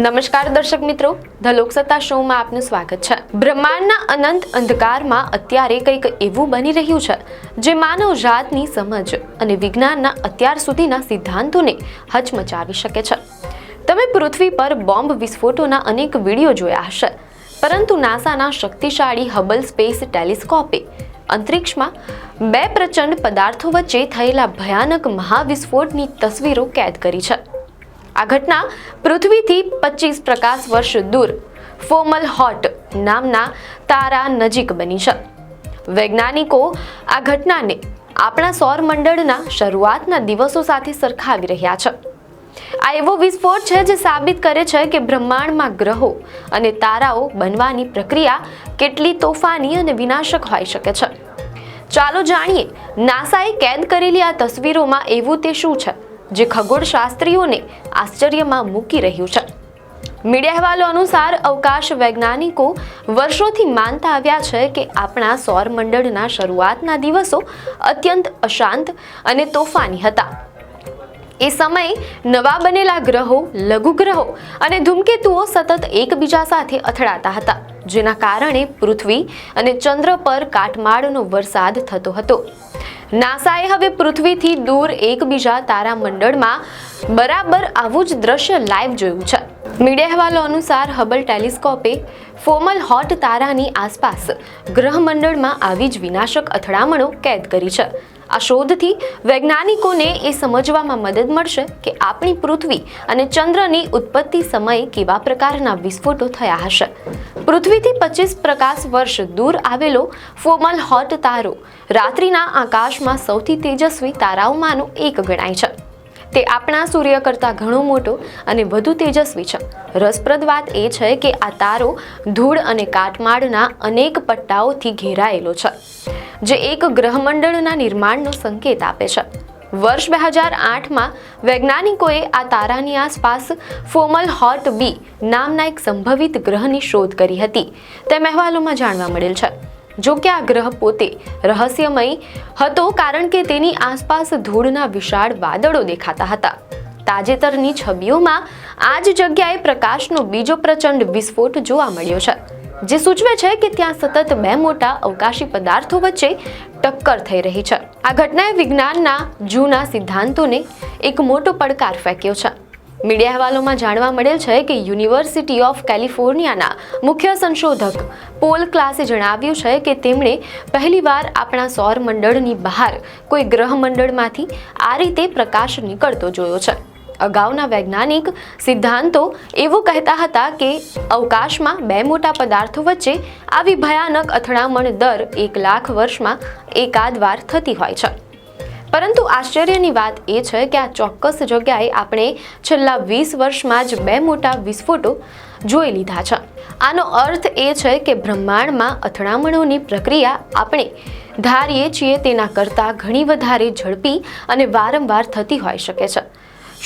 નમસ્કાર દર્શક મિત્રો, ધ લોકસત્તા શોમાં આપનું સ્વાગત છે। બ્રહ્માંડના અનંત અંધકારમાં અત્યારે કંઈક એવું બની રહ્યું છે જે માનવ જાતની સમજ અને વિજ્ઞાનના અત્યાર સુધીના સિદ્ધાંતોને હચમચાવી શકે છે। તમે પૃથ્વી પર બોમ્બ વિસ્ફોટોના અનેક વિડીયો જોયા હશે, પરંતુ નાસાના શક્તિશાળી હબલ સ્પેસ ટેલિસ્કોપે અંતરિક્ષમાં બે પ્રચંડ પદાર્થો વચ્ચે થયેલા ભયાનક મહાવિસ્ફોટની તસવીરો કેદ કરી છે। આ ઘટના પૃથ્વીથી 25 પ્રકાશ વર્ષ દૂર ફોમલહોટ નામના તારા નજીક બની છે। વૈજ્ઞાનિકો આ ઘટનાને આપણા સૌરમંડળના શરૂઆતના દિવસો સાથે સરખાવી રહ્યા છે। આ એવો વિસ્ફોટ છે જે સાબિત કરે છે કે બ્રહ્માંડમાં ગ્રહો અને તારાઓ બનવાની પ્રક્રિયા કેટલી તોફાની અને વિનાશક હોઈ શકે છે। ચાલો જાણીએ, નાસાએ કેદ કરેલી આ તસવીરોમાં એવું તે શું છે જે ખગોળશાસ્ત્રીઓને આશ્ચર્યમાં મૂકી રહ્યું છે। મીડિયા અહેવાલો અનુસાર અવકાશ વૈજ્ઞાનિકો વર્ષોથી માનતા આવ્યા છે કે આપણા સૌરમંડળના શરૂઆતના દિવસો અત્યંત અશાંત અને તોફાની હતા। એ સમયે નવા બનેલા ગ્રહો, લઘુગ્રહો અને ધૂમકેતુઓ સતત એકબીજા સાથે અથડાતા હતા, જેના કારણે પૃથ્વી અને ચંદ્ર પર કાટમાળનો વરસાદ થતો હતો। નાસાએ હવે પૃથ્વીથી દૂર એકબીજા તારામંડળમાં બરાબર આવું જ દ્રશ્ય લાઈવ જોયું છે। મીડિયા અહેવાલો અનુસાર હબલ ટેલિસ્કોપે ફોમલહોટ તારાની આસપાસ ગ્રહમંડળમાં આવી જ વિનાશક અથડામણો કેદ કરી છે। આ શોધથી વૈજ્ઞાનિકોને એ સમજવામાં મદદ મળશે કે આપણી પૃથ્વી અને ચંદ્રની ઉત્પત્તિ સમયે કેવા પ્રકારના વિસ્ફોટો થયા હશે। પૃથ્વીથી 25 પ્રકાશ વર્ષ દૂર આવેલો ફોમલહોટ તારો રાત્રિના આકાશમાં સૌથી તેજસ્વી તારાઓમાંનો એક ગણાય છે। તે આપણા સૂર્ય કરતાં ઘણો મોટો અને વધુ તેજસ્વી છે। રસપ્રદ વાત એ છે કે આ તારો ધૂળ અને કાટમાળના અનેક પટ્ટાઓથી ઘેરાયેલો છે, જે એક ગ્રહમંડળના નિર્માણનો સંકેત આપે છે। વર્ષ 2008માં વૈજ્ઞાનિકોએ આ તારાની આસપાસ ફોમલહોટ બી નામના એક સંભવિત ગ્રહની શોધ કરી હતી, તેમ અહેવાલોમાં જાણવા મળેલ છે। જો કે આ ગ્રહ પોતે રહસ્યમય હતો કારણ કે તેની આસપાસ ધૂળના વિશાળ વાદળો દેખાતા હતા। તાજેતરની છબીઓમાં આ જ જગ્યાએ પ્રકાશનો બીજો પ્રચંડ વિસ્ફોટ જોવા મળ્યો છે, જે સૂચવે છે કે ત્યાં સતત બે મોટા અવકાશી પદાર્થો વચ્ચે ટક્કર થઈ રહી છે। આ ઘટનાએ વિજ્ઞાનના જૂના સિદ્ધાંતોને એક મોટો પડકાર ફેંક્યો છે। મીડિયા અહેવાલોમાં જાણવા મળેલ છે કે યુનિવર્સિટી ઓફ કેલિફોર્નિયાના મુખ્ય સંશોધક પોલ ક્લાસે જણાવ્યું છે કે તેમણે પહેલીવાર આપણા સૌરમંડળની બહાર કોઈ ગ્રહમંડળમાંથી આ રીતે પ્રકાશ નીકળતો જોયો છે। અગાઉના વૈજ્ઞાનિક સિદ્ધાંતો એવું કહેતા હતા કે અવકાશમાં બે મોટા પદાર્થો વચ્ચે આવી ભયાનક અથડામણ દર 1 લાખ વર્ષમાં એકાદ વાર થતી હોય છે, પરંતુ આશ્ચર્યની વાત એ છે કે આ ચોક્કસ જગ્યાએ આપણે છેલ્લા 20 વર્ષમાં જ બે મોટા વિસ્ફોટો જોઈ લીધા છે। આનો અર્થ એ છે કે બ્રહ્માંડમાં અથડામણોની પ્રક્રિયા આપણે ધારીએ છીએ તેના કરતાં ઘણી વધારે ઝડપી અને વારંવાર થતી હોઈ શકે છે।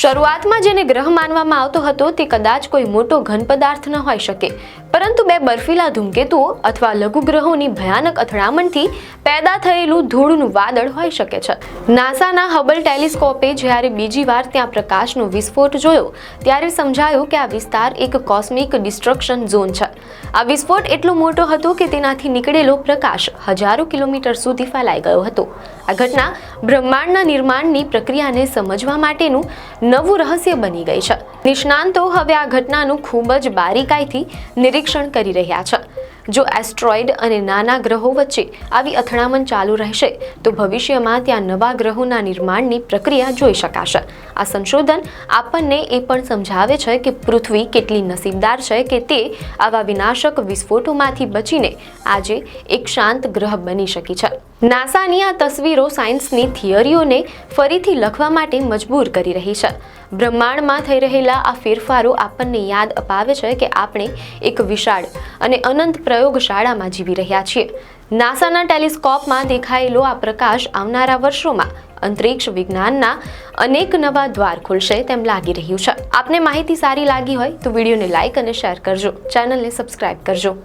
શરૂઆતમાં જેને ગ્રહ માનવામાં આવતો હતો તે કદાચ કોઈ મોટો ઘન પદાર્થ ન હોઈ શકે, પરંતુ બે બર્ફીલા ધૂમકેતુઓ અથવા લઘુગ્રહોની ભયાનક અથડામણથી પેદા થયેલું ધૂળનું વાદળ હોઈ શકે છે। નાસાના હબલ ટેલિસ્કોપે જ્યારે બીજી વાર ત્યાં પ્રકાશનો વિસ્ફોટ જોયો ત્યારે સમજાયું કે આ વિસ્તાર એક કોસ્મિક ડિસ્ટ્રક્શન ઝોન છે। આ વિસ્ફોટ એટલો મોટો હતો કે તેનાથી નીકળેલો પ્રકાશ હજારો કિલોમીટર સુધી ફેલાઈ ગયો હતો। આ ઘટના બ્રહ્માંડના નિર્માણની પ્રક્રિયાને સમજવા માટેનું નવું રહસ્ય બની ગઈ છે। નિષ્ણાંતો હવે આ ઘટનાનું ખૂબ જ બારીકાઈથી નિરીક્ષણ કરી રહ્યા છે। જો એસ્ટ્રોઇડ અને નાના ગ્રહો વચ્ચે આવી અથડામણ ચાલુ રહેશે તો ભવિષ્યમાં ત્યાં નવા ગ્રહોના નિર્માણની પ્રક્રિયા જોઈ શકાશે। આ સંશોધન આપણને એ પણ સમજાવે છે કે પૃથ્વી કેટલી નસીબદાર છે કે તે આવા વિનાશક વિસ્ફોટોમાંથી બચીને આજે એક શાંત ગ્રહ બની શકી છે। નાસાની આ તસવીરો સાયન્સની થિયરીઓને ફરીથી લખવા માટે મજબૂર કરી રહી છે। બ્રહ્માંડમાં થઈ રહેલા આ ફેરફારો આપણને યાદ અપાવે છે કે આપણે એક વિશાળ અને અનંત પ્રયોગશાળામાં જીવી રહ્યા છીએ। નાસાના ટેલિસ્કોપમાં દેખાયેલો આ પ્રકાશ આવનારા વર્ષોમાં અંતરિક્ષ વિજ્ઞાનના અનેક નવા દ્વાર ખોલશે તેમ લાગી રહ્યું છે। આપને માહિતી સારી લાગી હોય તો વિડીયોને લાઈક અને શેર કરજો, ચેનલને સબસ્ક્રાઇબ કરજો।